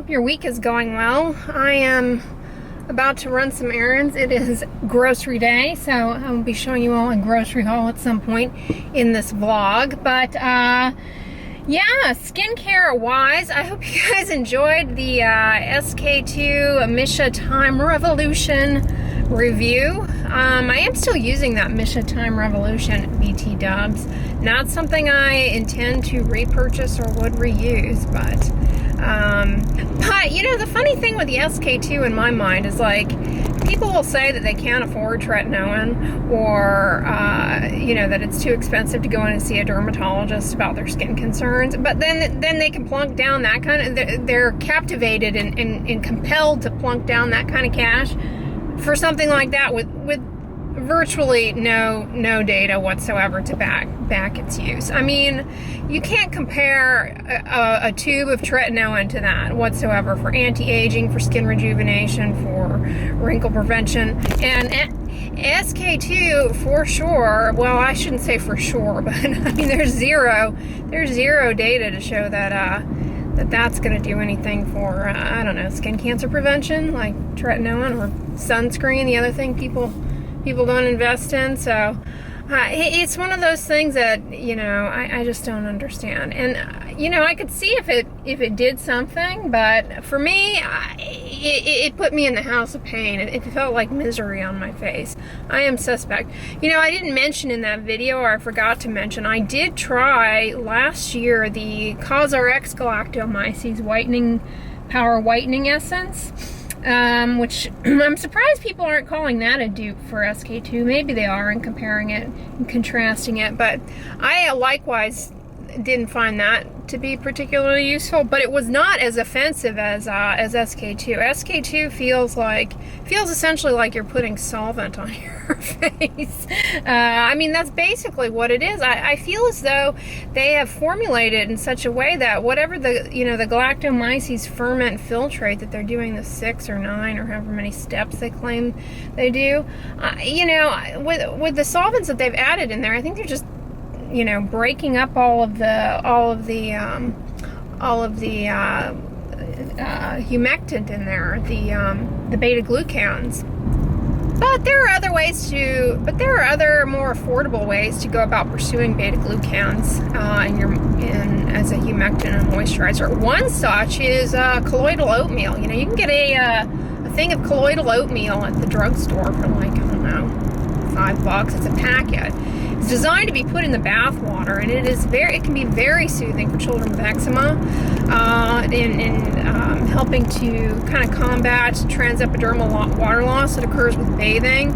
Your week is going well. I am about to run some errands. It is grocery day, so I will be showing you all a grocery haul at some point in this vlog. But yeah, skincare wise, I hope you guys enjoyed the SK2 Misha Time Revolution review. I am still using that Misha Time Revolution BT dubs. Not something I intend to repurchase or would reuse, but you know, the funny thing with the SK2 in my mind is, like, people will say that they can't afford tretinoin, or you know, that it's too expensive to go in and see a dermatologist about their skin concerns, but then they can plunk down that kind of, they're captivated and compelled to plunk down that kind of cash for something like that with virtually no data whatsoever to back its use. I mean, you can't compare a tube of tretinoin to that whatsoever for anti-aging, for skin rejuvenation, for wrinkle prevention. And SK2 for sure, well, I shouldn't say for sure, but I mean, there's zero data to show that that's going to do anything for I don't know, skin cancer prevention like tretinoin, or sunscreen, the other thing people don't invest in. So it's one of those things that, you know, I just don't understand. And you know, I could see if it did something, but for me, it put me in the house of pain. It felt like misery on my face. I am suspect. You know, I didn't mention in that video, or I forgot to mention, I did try last year the CosRx Galactomyces Power Whitening Essence. Which I'm surprised people aren't calling that a dupe for SK2. Maybe they are, and comparing it and contrasting it, but I likewise didn't find that to be particularly useful, but it was not as offensive as SK2. SK2 feels essentially like you're putting solvent on your face. I mean, that's basically what it is. I feel as though they have formulated in such a way that whatever the galactomyces ferment filtrate that they're doing, the 6 or 9 or however many steps they claim they do, you know, with the solvents that they've added in there, I think they're just, you know, breaking up all of the humectant in there, the beta glucans. But there are other more affordable ways to go about pursuing beta glucans as a humectant and moisturizer. One such is colloidal oatmeal. You know, you can get a thing of colloidal oatmeal at the drugstore for, like, I don't know, $5. It's a packet. It's designed to be put in the bath water, and it can be very soothing for children with eczema, in helping to kind of combat transepidermal water loss that occurs with bathing.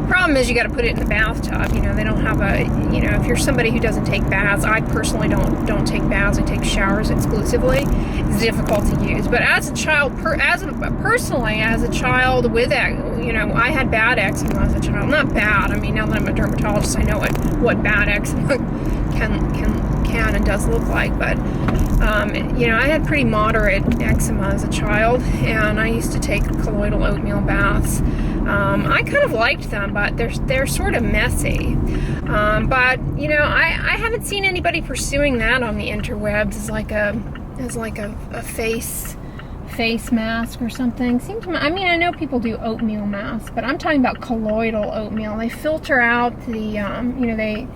Problem is, you got to put it in the bathtub. You know, they don't have if you're somebody who doesn't take baths, I personally don't take baths, I take showers exclusively, it's difficult to use. But as a child, personally, as a child with, you know, I had bad eczema as a child. Not bad, I mean, now that I'm a dermatologist, I know what bad eczema can and does look like, but you know, I had pretty moderate eczema as a child, and I used to take colloidal oatmeal baths. I kind of liked them, but they're sort of messy. But you know, I haven't seen anybody pursuing that on the interwebs as like a face mask or something. I mean, I know people do oatmeal masks, but I'm talking about colloidal oatmeal. They filter out the you know, they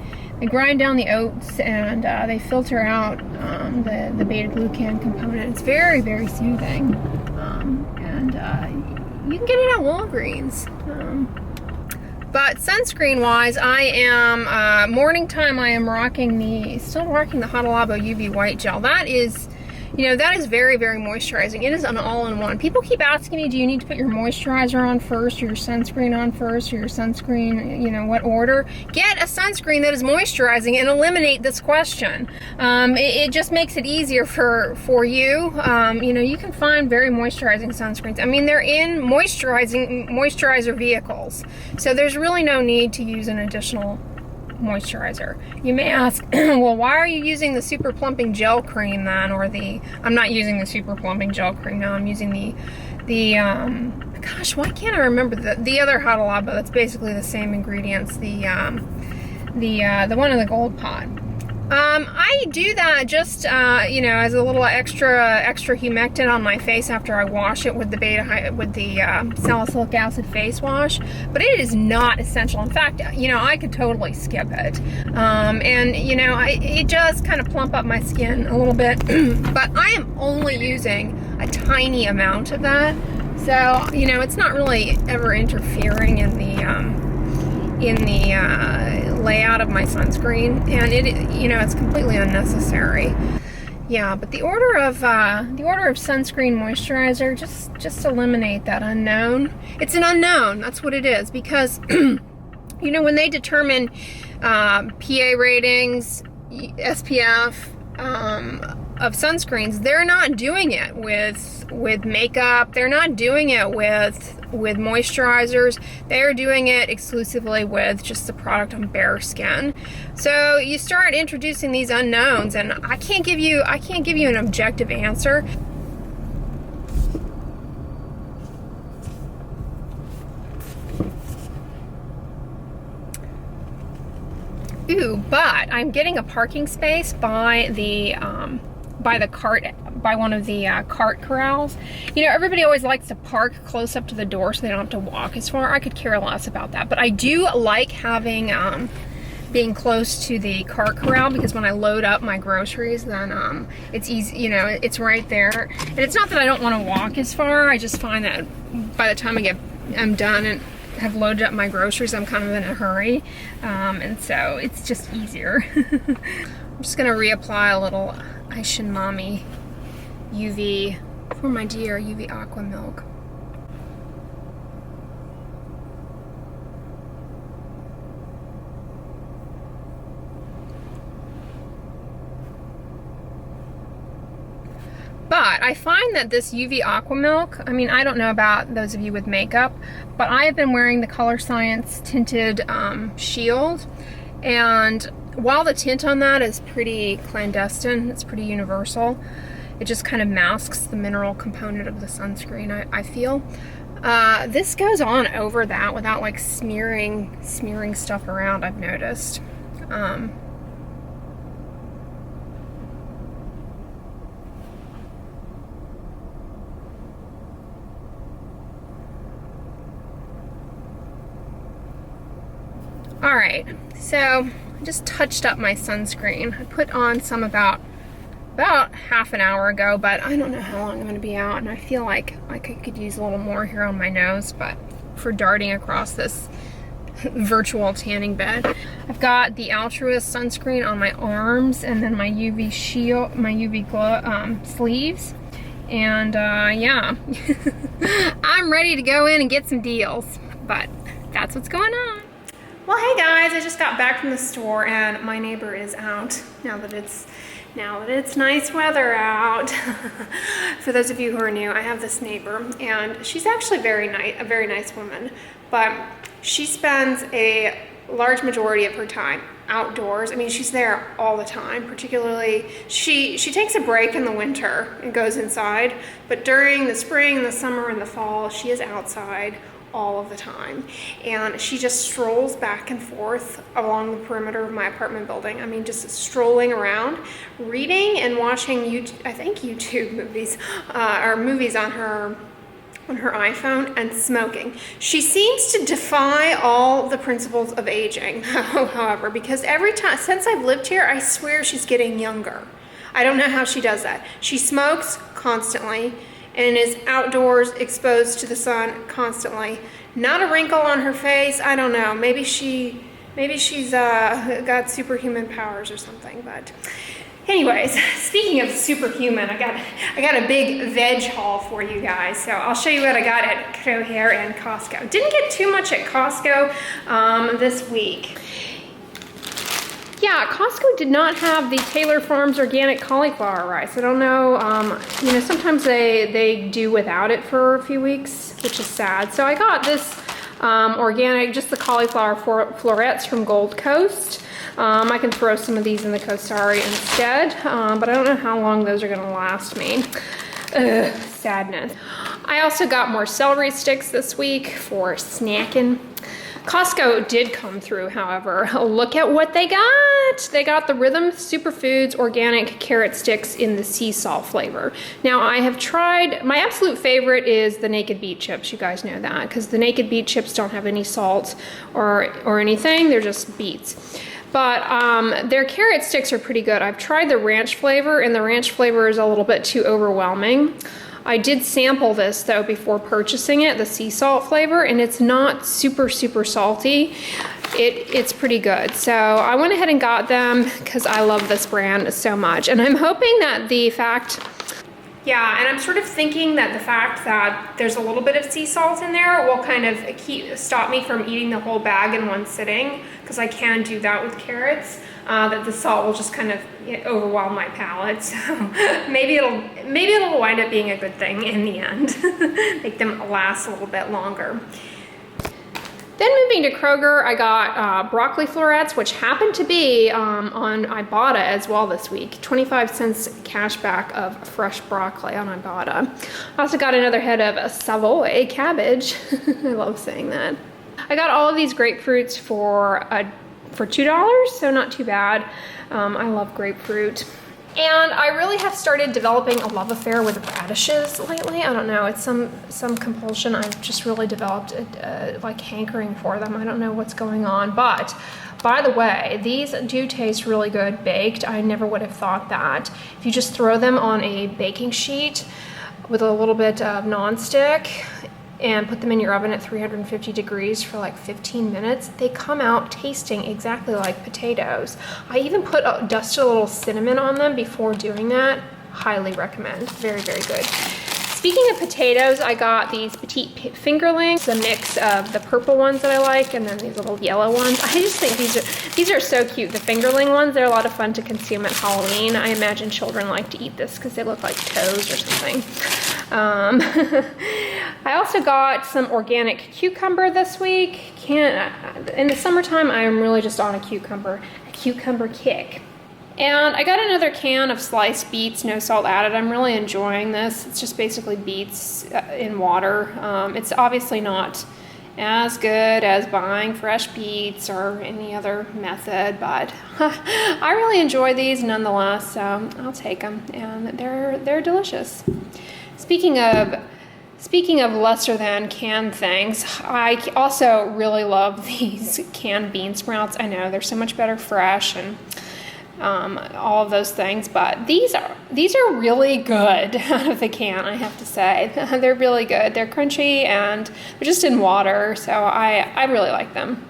grind down the oats, and they filter out the beta glucan component. It's very, very soothing, and you can get it at Walgreens. But sunscreen wise, I am morning time. I am still rocking the Hada Labo UV White Gel. That is, you know, that is very, very moisturizing. It is an all-in-one. People keep asking me, do you need to put your moisturizer on first, or your sunscreen on first, or your sunscreen, you know, what order? Get a sunscreen that is moisturizing and eliminate this question. It just makes it easier for you. You know, you can find very moisturizing sunscreens. I mean, they're in moisturizer vehicles, so there's really no need to use an additional moisturizer. You may ask, well, why are you using the super plumping gel cream then, or I'm not using the super plumping gel cream now, I'm using the gosh, why can't I remember the other Hada Labo that's basically the same ingredients, the one in the gold pot. I do that just, you know, as a little extra humectant on my face after I wash it with the salicylic acid face wash, but it is not essential. In fact, you know, I could totally skip it. And, you know, it does kind of plump up my skin a little bit, but I am only using a tiny amount of that. So, you know, it's not really ever interfering in the layout of my sunscreen, and you know, it's completely unnecessary. Yeah, but the order of sunscreen moisturizer, just eliminate that unknown. It's an unknown, that's what it is, because you know, when they determine PA ratings, SPF of sunscreens, they're not doing it with makeup, they're not doing it with moisturizers, they're doing it exclusively with just the product on bare skin. So you start introducing these unknowns, and I can't give you an objective answer. Ooh, but I'm getting a parking space by one of the cart corrals. You know, everybody always likes to park close up to the door so they don't have to walk as far. I could care less about that, but I do like having being close to the cart corral, because when I load up my groceries, then it's easy, you know, it's right there. And it's not that I don't want to walk as far, I just find that by the time I'm done and have loaded up my groceries, I'm kind of in a hurry, and so it's just easier. I'm just gonna reapply a little Aishin Mommy UV for my dear UV Aqua Milk. But I find that this UV Aqua Milk, I mean, I don't know about those of you with makeup, but I have been wearing the Color Science tinted shield, and while the tint on that is pretty clandestine, it's pretty universal, it just kind of masks the mineral component of the sunscreen, I feel. This goes on over that without like smearing stuff around, I've noticed. Alright, so I just touched up my sunscreen. I put on some about half an hour ago, but I don't know how long I'm going to be out, and I feel like I could use a little more here on my nose, but for darting across this virtual tanning bed. I've got the Altruist sunscreen on my arms, and then my UV shield, my UV glow sleeves, and yeah, I'm ready to go in and get some deals, but that's what's going on. Well, hey guys, I just got back from the store, and my neighbor is out now that it's nice weather out. For those of you who are new, I have this neighbor, and she's actually a very nice woman, but she spends a large majority of her time outdoors. I mean, she's there all the time. Particularly, she takes a break in the winter and goes inside, but during the spring, the summer, and the fall, she is outside all of the time, and she just strolls back and forth along the perimeter of my apartment building. I mean, just strolling around, reading and watching YouTube movies, or movies on her iPhone, and smoking. She seems to defy all the principles of aging, however, because every time since I've lived here, I swear she's getting younger. I don't know how she does that. She smokes constantly and is outdoors exposed to the sun constantly. Not a wrinkle on her face. I don't know. Maybe she's got superhuman powers or something. But Anyways, speaking of superhuman, I got a big veg haul for you guys. So I'll show you what I got at Crave and Costco. Didn't get too much at Costco this week. Yeah, Costco did not have the Taylor Farms organic cauliflower rice. I don't know, you know, sometimes they do without it for a few weeks, which is sad. So I got this organic, just the cauliflower florets from Gold Coast. I can throw some of these in the Costari instead, but I don't know how long those are gonna last me. Ugh, sadness. I also got more celery sticks this week for snacking. Costco did come through, however. Look at what they got. They got the Rhythm Superfoods organic carrot sticks in the sea salt flavor. Now I have tried, my absolute favorite is the naked beet chips. You guys know that, because the naked beet chips don't have any salt or anything. They're just beets. But their carrot sticks are pretty good. I've tried the ranch flavor, and the ranch flavor is a little bit too overwhelming. I did sample this though before purchasing it, the sea salt flavor, and it's not super salty. It's pretty good. So I went ahead and got them because I love this brand so much. And I'm hoping that the fact, yeah, and I'm sort of thinking that the fact that there's a little bit of sea salt in there will kind of stop me from eating the whole bag in one sitting, because I can do that with carrots. That the salt will just kind of overwhelm my palate. So maybe it'll wind up being a good thing in the end. Make them last a little bit longer. Then moving to Kroger, I got broccoli florets, which happened to be on Ibotta as well this week. 25 cents cash back of fresh broccoli on Ibotta. I also got another head of Savoy cabbage. I love saying that. I got all of these grapefruits for $2, so not too bad. I love grapefruit. And I really have started developing a love affair with radishes lately. I don't know, it's some compulsion. I've just really developed a like hankering for them. I don't know what's going on, but by the way, these do taste really good baked. I never would have thought that. If you just throw them on a baking sheet with a little bit of nonstick and put them in your oven at 350 degrees for like 15 minutes, they come out tasting exactly like potatoes. I even dusted a little cinnamon on them before doing that. Highly recommend. Very good. Speaking of potatoes, I got these petite fingerlings, a mix of the purple ones that I like and then these little yellow ones. I just think these are so cute. The fingerling ones, they're a lot of fun to consume at Halloween. I imagine children like to eat this because they look like toes or something. I also got some organic cucumber this week. In the summertime, I am really just on a cucumber kick. And I got another can of sliced beets, no salt added. I'm really enjoying this. It's just basically beets in water. It's obviously not as good as buying fresh beets or any other method, but I really enjoy these nonetheless, so I'll take them, and they're delicious. Speaking of lesser than canned things, I also really love these canned bean sprouts. I know they're so much better fresh and all of those things, but these are really good out of the can, I have to say. They're really good. They're crunchy and they're just in water, so I really like them.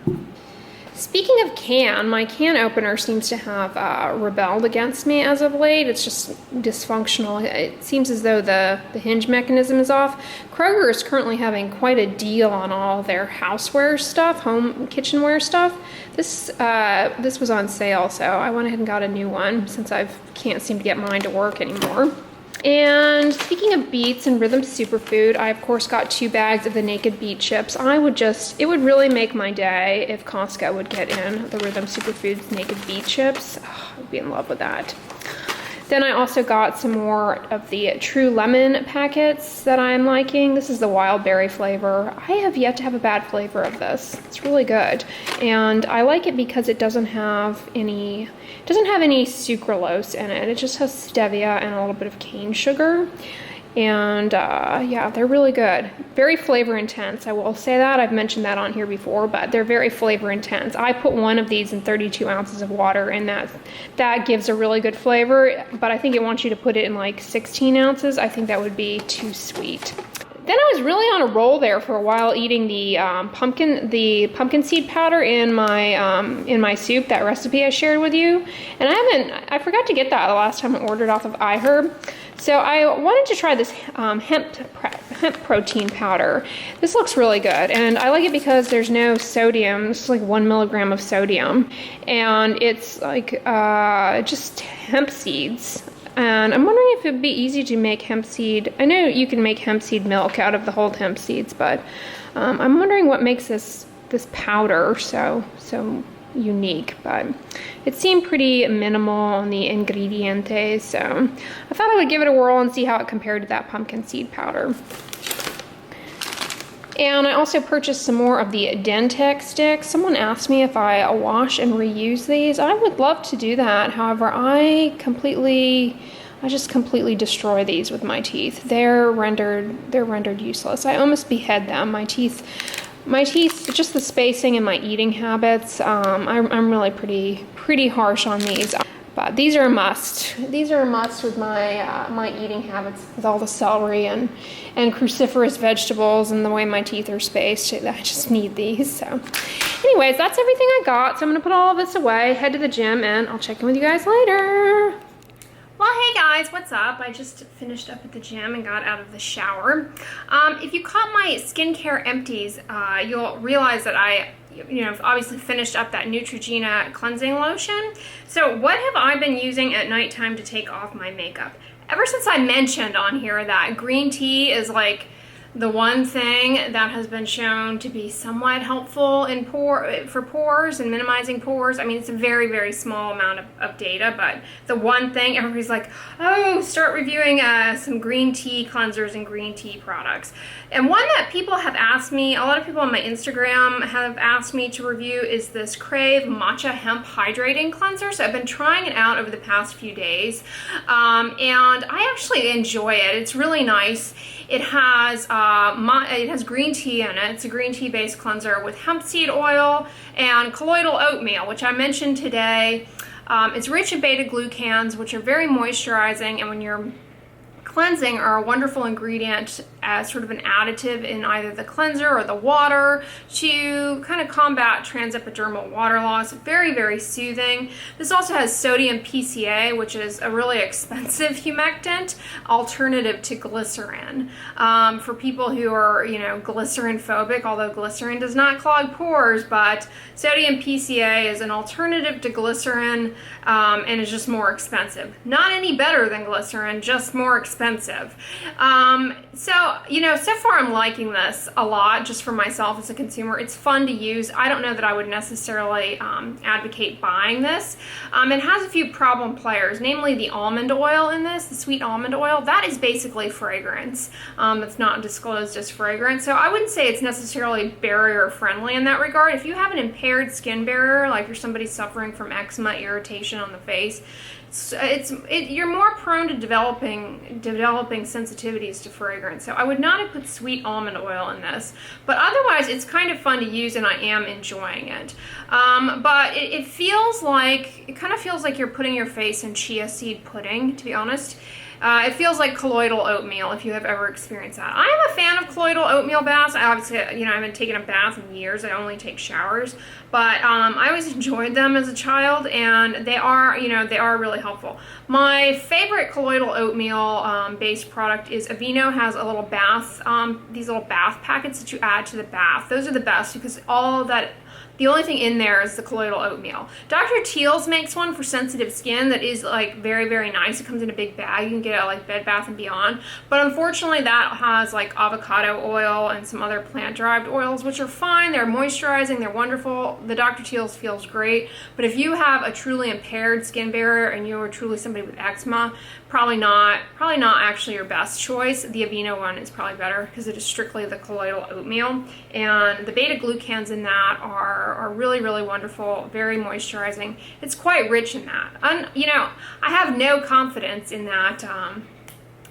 Speaking of my can opener seems to have rebelled against me as of late. It's just dysfunctional. It seems as though the hinge mechanism is off. Kroger is currently having quite a deal on all their houseware stuff, home kitchenware stuff. This was on sale, so I went ahead and got a new one since I can't seem to get mine to work anymore. And speaking of beets and Rhythm Superfood, I of course got 2 bags of the naked beet chips. It would really make my day if Costco would get in the Rhythm Superfoods naked beet chips. Oh, I'd be in love with that. Then I also got some more of the True Lemon packets that I'm liking. This is the wild berry flavor. I have yet to have a bad flavor of this. It's really good. And I like it because it doesn't have any sucralose in it. It just has stevia and a little bit of cane sugar. And yeah, they're really good. Very flavor intense, I will say that. I've mentioned that on here before, but they're very flavor intense. I put one of these in 32 ounces of water, and that gives a really good flavor, but I think it wants you to put it in like 16 ounces. I think that would be too sweet. Then I was really on a roll there for a while, eating the pumpkin seed powder in my soup, that recipe I shared with you. And I forgot to get that the last time I ordered off of iHerb. So I wanted to try this hemp protein powder. This looks really good, and I like it because there's no sodium. This is like 1 milligram of sodium, and it's like just hemp seeds. And I'm wondering if it'd be easy to make hemp seed. I know you can make hemp seed milk out of the whole hemp seeds, but I'm wondering what makes this powder so unique. But it seemed pretty minimal on the ingredientes, so I thought I would give it a whirl and see how it compared to that pumpkin seed powder. And I also purchased some more of the Dentex sticks. Someone asked me if I wash and reuse these. I would love to do that. However, I just completely destroy these with my teeth. They're rendered useless. I almost behead them. My teeth, just the spacing and my eating habits. I'm really pretty harsh on these. But these are a must. These are a must with my eating habits, with all the celery and cruciferous vegetables and the way my teeth are spaced. I just need these. So anyways, that's everything I got. So I'm going to put all of this away, head to the gym, and I'll check in with you guys later. Well, hey guys, what's up? I just finished up at the gym and got out of the shower. If you caught my skincare empties, you'll realize that I've obviously finished up that Neutrogena cleansing lotion. So what have I been using at nighttime to take off my makeup? Ever since I mentioned on here that green tea is like the one thing that has been shown to be somewhat helpful for pores and minimizing pores. I mean, it's a very, very small amount of data, but the one thing everybody's like, oh, start reviewing some green tea cleansers and green tea products. And one that people have asked me, a lot of people on my Instagram have asked me to review, is this Krave Matcha Hemp Hydrating Cleanser. So I've been trying it out over the past few days, and I actually enjoy it. It's really nice. It has green tea in it. It's a green tea based cleanser with hemp seed oil and colloidal oatmeal, which I mentioned today. It's rich in beta glucans, which are very moisturizing, and when you're cleansing, are a wonderful ingredient as sort of an additive in either the cleanser or the water to kind of combat transepidermal water loss. Very, very soothing. This also has sodium PCA, which is a really expensive humectant alternative to glycerin. For people who are, glycerin phobic, although glycerin does not clog pores, but sodium PCA is an alternative to glycerin, and is just more expensive. Not any better than glycerin, just more expensive. So far I'm liking this a lot just for myself as a consumer. It's fun to use. I don't know that I would necessarily advocate buying this. It has a few problem players, namely the almond oil in this, the sweet almond oil. That is basically fragrance. It's not disclosed as fragrance. So I wouldn't say it's necessarily barrier friendly in that regard. If you have an impaired skin barrier, like you're somebody suffering from eczema, irritation on the face, you're more prone to developing sensitivities to fragrance. So I would not have put sweet almond oil in this, but otherwise it's kind of fun to use and I am enjoying it. But it kind of feels like you're putting your face in chia seed pudding, to be honest. It feels like colloidal oatmeal, if you have ever experienced that. I am a fan of colloidal oatmeal baths. I obviously, I haven't taken a bath in years. I only take showers. But I always enjoyed them as a child, and they are really helpful. My favorite colloidal oatmeal based product is Aveeno has a little bath, these little bath packets that you add to the bath. Those are the best because the only thing in there is the colloidal oatmeal. Dr. Teal's makes one for sensitive skin that is like very, very nice. It comes in a big bag. You can get it at like Bed Bath & Beyond. But unfortunately that has like avocado oil and some other plant-derived oils, which are fine. They're moisturizing. They're wonderful. The Dr. Teal's feels great. But if you have a truly impaired skin barrier and you are truly somebody with eczema, probably not actually your best choice. The Aveeno one is probably better because it is strictly the colloidal oatmeal. And the beta glucans in that are really, really wonderful, very moisturizing. It's quite rich in that. I have no confidence in that,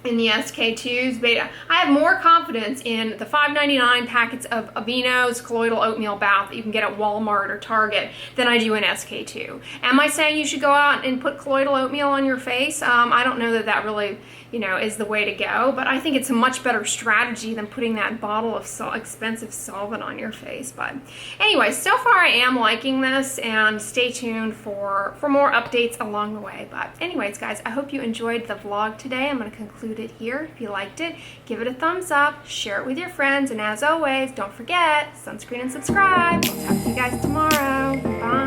in the SK2s beta. I have more confidence in the $5.99 packets of Aveeno's colloidal oatmeal bath that you can get at Walmart or Target than I do in SK2. Am I saying you should go out and put colloidal oatmeal on your face? I don't know that really, you know, is the way to go. But I think it's a much better strategy than putting that bottle of expensive solvent on your face. But anyway, so far I am liking this, and stay tuned for more updates along the way. But anyways, guys, I hope you enjoyed the vlog today. I'm going to conclude it here. If you liked it, give it a thumbs up, share it with your friends, and as always, don't forget, sunscreen and subscribe. I'll talk to you guys tomorrow. Bye.